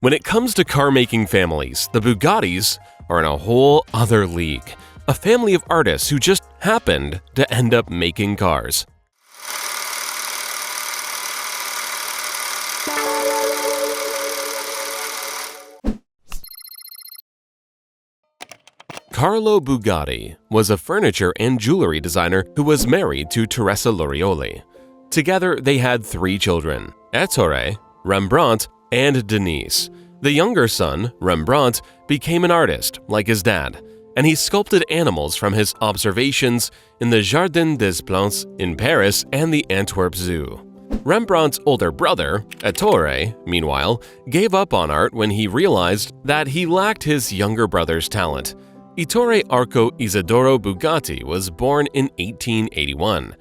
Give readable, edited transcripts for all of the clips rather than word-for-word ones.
When it comes to car-making families, the Bugattis are in a whole other league. A family of artists who just happened to end up making cars. Carlo Bugatti was a furniture and jewelry designer who was married to Teresa Lorioli. Together, they had 3 children: Ettore, Rembrandt, and Denice. The younger son, Rembrandt, became an artist like his dad, and he sculpted animals from his observations in the Jardin des Plantes in Paris and the Antwerp Zoo. Rembrandt's older brother, Ettore, meanwhile, gave up on art when he realized that he lacked his younger brother's talent. Ettore Arco Isidoro Bugatti was born in 1881.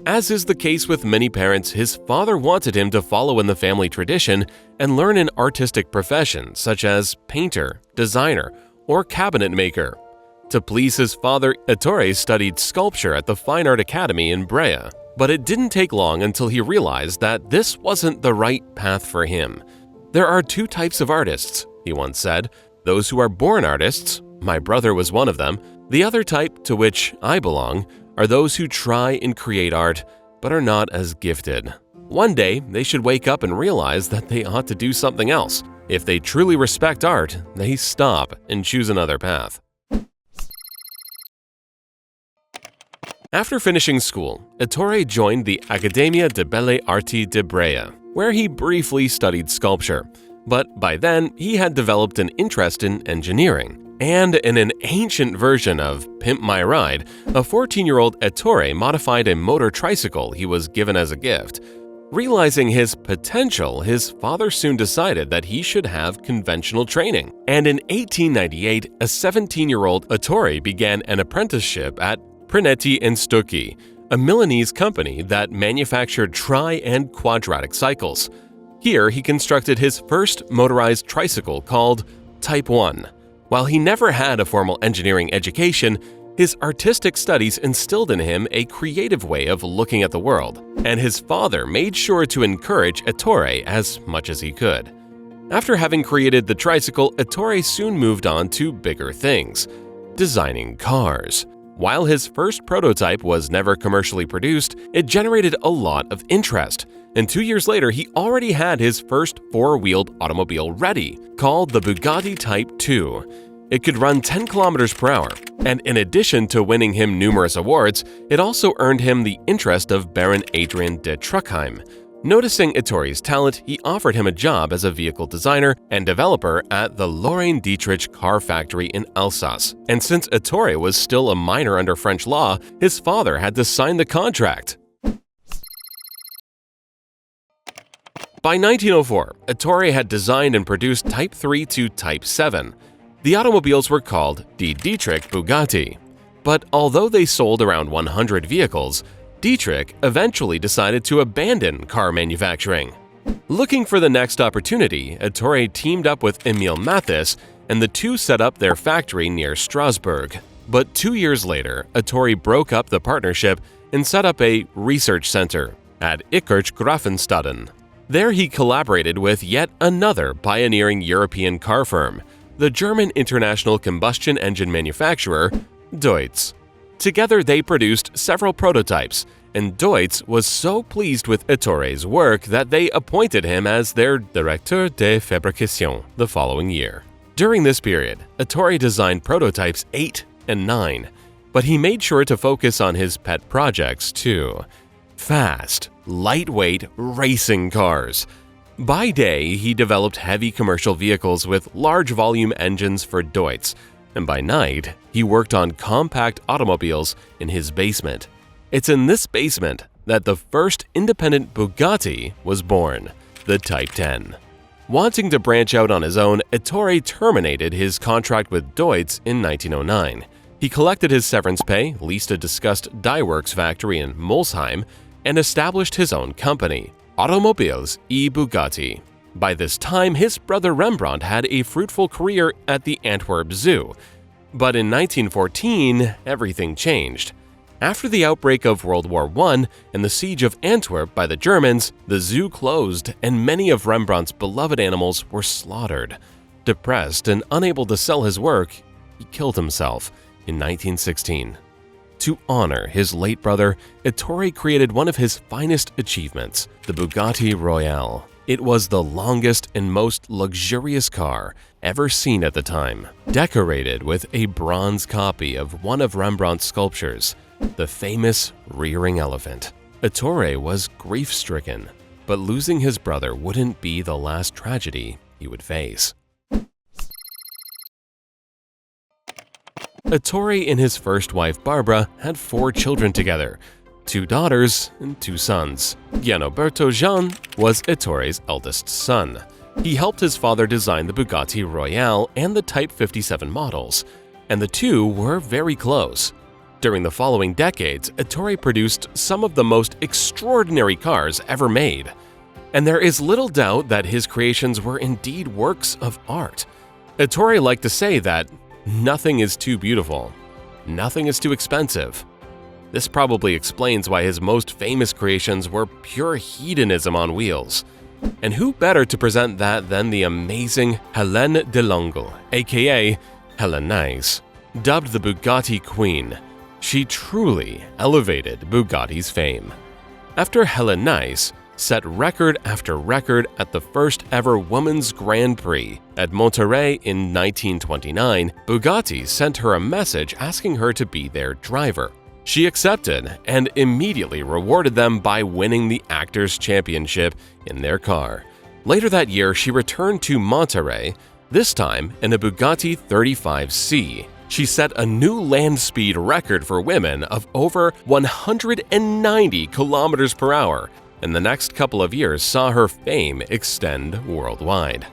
As is the case with many parents, his father wanted him to follow in the family tradition and learn an artistic profession such as painter, designer, or cabinet maker. To please his father, Ettore studied sculpture at the Fine Art Academy in Brea, but it didn't take long until he realized that this wasn't the right path for him. "There are 2 types of artists," he once said, "those who are born artists. My brother was one of them. The other type, to which I belong, are those who try and create art, but are not as gifted. One day, they should wake up and realize that they ought to do something else. If they truly respect art, they stop and choose another path." After finishing school, Ettore joined the Accademia di Belle Arti di Brea, where he briefly studied sculpture. But by then, he had developed an interest in engineering. And in an ancient version of Pimp My Ride, a 14-year-old Ettore modified a motor tricycle he was given as a gift. Realizing his potential, his father soon decided that he should have conventional training. And in 1898, a 17-year-old Ettore began an apprenticeship at Prinetti & Stucchi, a Milanese company that manufactured tri- and quadratic cycles. Here, he constructed his first motorized tricycle called Type 1. While he never had a formal engineering education, his artistic studies instilled in him a creative way of looking at the world, and his father made sure to encourage Ettore as much as he could. After having created the tricycle, Ettore soon moved on to bigger things: designing cars. While his first prototype was never commercially produced, it generated a lot of interest, and 2 years later he already had his first 4-wheeled automobile ready, called the Bugatti Type 2. It could run 10 kilometers per hour, and in addition to winning him numerous awards, it also earned him the interest of Baron Adrian de Truckheim. Noticing Ettore's talent, he offered him a job as a vehicle designer and developer at the Lorraine Dietrich car factory in Alsace. And since Ettore was still a minor under French law, his father had to sign the contract. By 1904, Ettore had designed and produced Type 3 to Type 7. The automobiles were called Die Dietrich Bugatti. But although they sold around 100 vehicles, Dietrich eventually decided to abandon car manufacturing. Looking for the next opportunity, Ettore teamed up with Emil Mathis, and the two set up their factory near Strasbourg. But 2 years later, Ettore broke up the partnership and set up a research center at Grafenstaden. There he collaborated with yet another pioneering European car firm, the German international combustion engine manufacturer, Deutz. Together they produced several prototypes, and Deutz was so pleased with Ettore's work that they appointed him as their Directeur de Fabrication the following year. During this period, Ettore designed prototypes 8 and 9, but he made sure to focus on his pet projects too: fast, lightweight racing cars. By day, he developed heavy commercial vehicles with large volume engines for Deutz, and by night, he worked on compact automobiles in his basement. It's in this basement that the first independent Bugatti was born, the Type 10. Wanting to branch out on his own, Ettore terminated his contract with Deutz in 1909. He collected his severance pay, leased a discussed dye works factory in Molsheim, and established his own company, Automobiles e Bugatti. By this time, his brother Rembrandt had a fruitful career at the Antwerp Zoo. But in 1914, everything changed. After the outbreak of World War I and the siege of Antwerp by the Germans, the zoo closed and many of Rembrandt's beloved animals were slaughtered. Depressed and unable to sell his work, he killed himself in 1916. To honor his late brother, Ettore created one of his finest achievements, the Bugatti Royale. It was the longest and most luxurious car ever seen at the time, decorated with a bronze copy of one of Rembrandt's sculptures, the famous rearing elephant. Ettore was grief-stricken, but losing his brother wouldn't be the last tragedy he would face. Ettore and his first wife Barbara had 4 children together, 2 daughters and 2 sons. Giannoberto Jean was Ettore's eldest son. He helped his father design the Bugatti Royale and the Type 57 models, and the two were very close. During the following decades, Ettore produced some of the most extraordinary cars ever made, and there is little doubt that his creations were indeed works of art. Ettore liked to say that nothing is too beautiful, nothing is too expensive. This probably explains why his most famous creations were pure hedonism on wheels. And who better to present that than the amazing Hélène de Langle, aka Denice. Dubbed the Bugatti Queen, she truly elevated Bugatti's fame. After Denice set record after record at the first ever Women's Grand Prix at Monterey in 1929, Bugatti sent her a message asking her to be their driver. She accepted and immediately rewarded them by winning the Actors' Championship in their car. Later that year, she returned to Monterey, this time in a Bugatti 35C. She set a new land speed record for women of over 190 kilometers per hour, and the next couple of years saw her fame extend worldwide.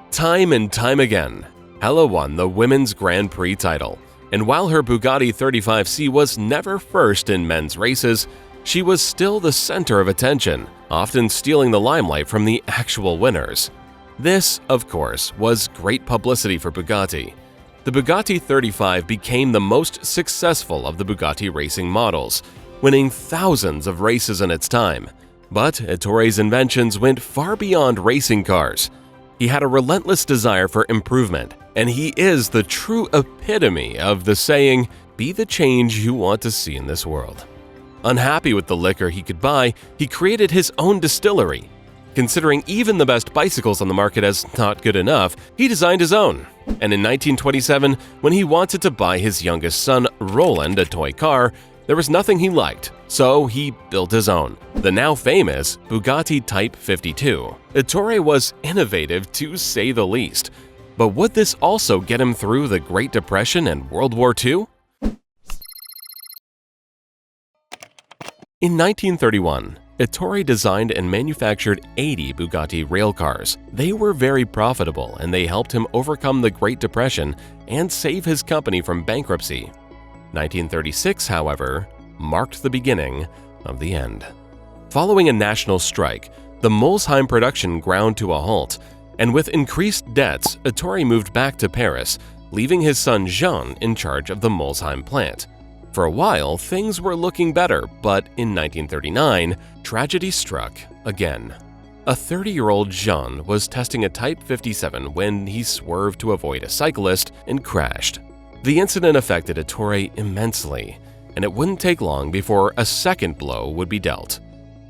Time and time again, Hella won the Women's Grand Prix title. And while her Bugatti 35C was never first in men's races, she was still the center of attention, often stealing the limelight from the actual winners. This, of course, was great publicity for Bugatti. The Bugatti 35 became the most successful of the Bugatti racing models, winning thousands of races in its time. But Ettore's inventions went far beyond racing cars. He had a relentless desire for improvement, and he is the true epitome of the saying, "Be the change you want to see in this world." Unhappy with the liquor he could buy, he created his own distillery. Considering even the best bicycles on the market as not good enough, he designed his own. And in 1927, when he wanted to buy his youngest son, Roland, a toy car, there was nothing he liked, so he built his own, the now famous Bugatti Type 52. Ettore was innovative to say the least. But would this also get him through the Great Depression and World War II? In 1931, Ettore designed and manufactured 80 Bugatti railcars. They were very profitable and they helped him overcome the Great Depression and save his company from bankruptcy. 1936, however, marked the beginning of the end. Following a national strike, the Molsheim production ground to a halt, and with increased debts, Ettore moved back to Paris, leaving his son Jean in charge of the Molsheim plant. For a while, things were looking better, but in 1939, tragedy struck again. A 30-year-old Jean was testing a Type 57 when he swerved to avoid a cyclist and crashed. The incident affected Ettore immensely, and it wouldn't take long before a second blow would be dealt: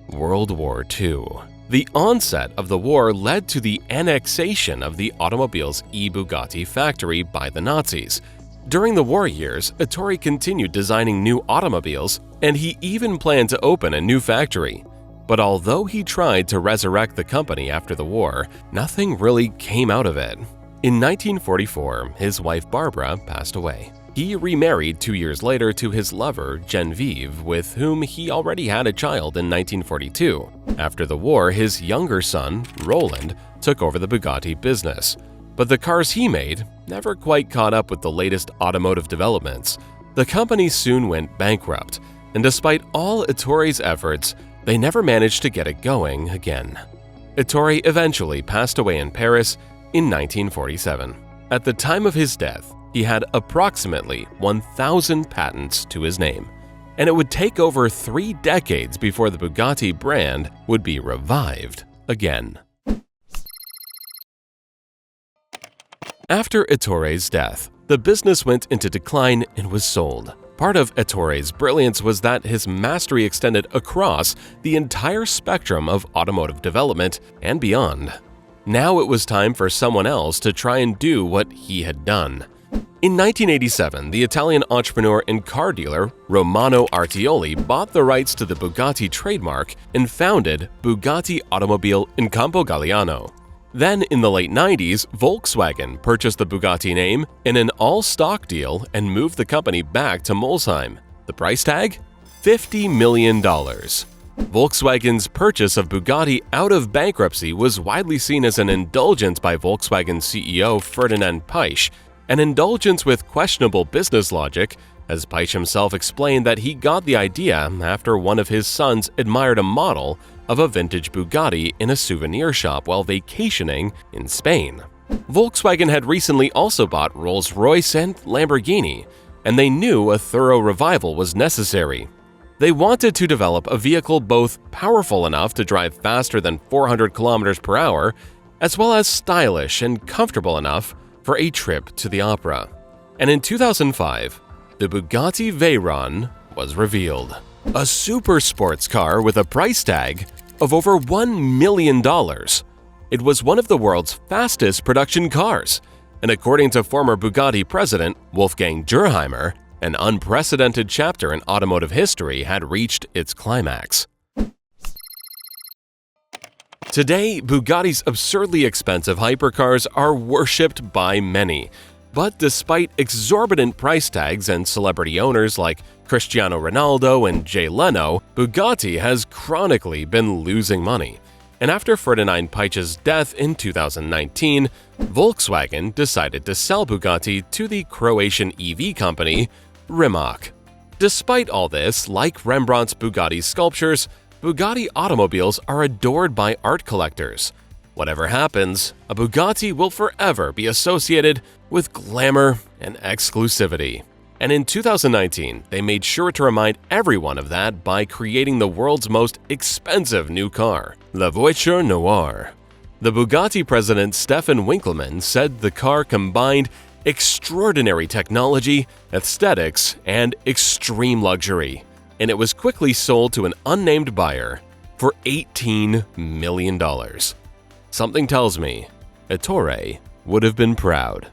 World War II. The onset of the war led to the annexation of the automobile's Bugatti factory by the Nazis. During the war years, Ettore continued designing new automobiles, and he even planned to open a new factory. But although he tried to resurrect the company after the war, nothing really came out of it. In 1944, his wife Barbara passed away. He remarried 2 years later to his lover, Genevieve, with whom he already had a child in 1942. After the war, his younger son, Roland, took over the Bugatti business. But the cars he made never quite caught up with the latest automotive developments. The company soon went bankrupt, and despite all Ettore's efforts, they never managed to get it going again. Ettore eventually passed away in Paris in 1947. At the time of his death, he had approximately 1,000 patents to his name. and it would take over 3 decades before the Bugatti brand would be revived again. After Ettore's death, the business went into decline and was sold. Part of Ettore's brilliance was that his mastery extended across the entire spectrum of automotive development and beyond. Now it was time for someone else to try and do what he had done. In 1987, the Italian entrepreneur and car dealer Romano Artioli bought the rights to the Bugatti trademark and founded Bugatti Automobile in Campo Galliano. Then, in the late 90s, Volkswagen purchased the Bugatti name in an all-stock deal and moved the company back to Molsheim. The price tag? $50 million. Volkswagen's purchase of Bugatti out of bankruptcy was widely seen as an indulgence by Volkswagen CEO Ferdinand Piëch, an indulgence with questionable business logic, as Piëch himself explained that he got the idea after one of his sons admired a model of a vintage Bugatti in a souvenir shop while vacationing in Spain. Volkswagen had recently also bought Rolls-Royce and Lamborghini, and they knew a thorough revival was necessary. They wanted to develop a vehicle both powerful enough to drive faster than 400 km per hour, as well as stylish and comfortable enough for a trip to the opera. And in 2005, the Bugatti Veyron was revealed. A super sports car with a price tag of over $1 million. It was one of the world's fastest production cars, and according to former Bugatti president Wolfgang Dürheimer, an unprecedented chapter in automotive history had reached its climax. Today, Bugatti's absurdly expensive hypercars are worshipped by many. But despite exorbitant price tags and celebrity owners like Cristiano Ronaldo and Jay Leno, Bugatti has chronically been losing money. And after Ferdinand Piëch's death in 2019, Volkswagen decided to sell Bugatti to the Croatian EV company Rimac. Despite all this, like Rembrandt's Bugatti sculptures, Bugatti automobiles are adored by art collectors. Whatever happens, a Bugatti will forever be associated with glamour and exclusivity. And in 2019, they made sure to remind everyone of that by creating the world's most expensive new car, La Voiture Noire. The Bugatti president Stefan Winkelmann said the car combined extraordinary technology, aesthetics, and extreme luxury, and it was quickly sold to an unnamed buyer for $18 million. Something tells me Ettore would have been proud.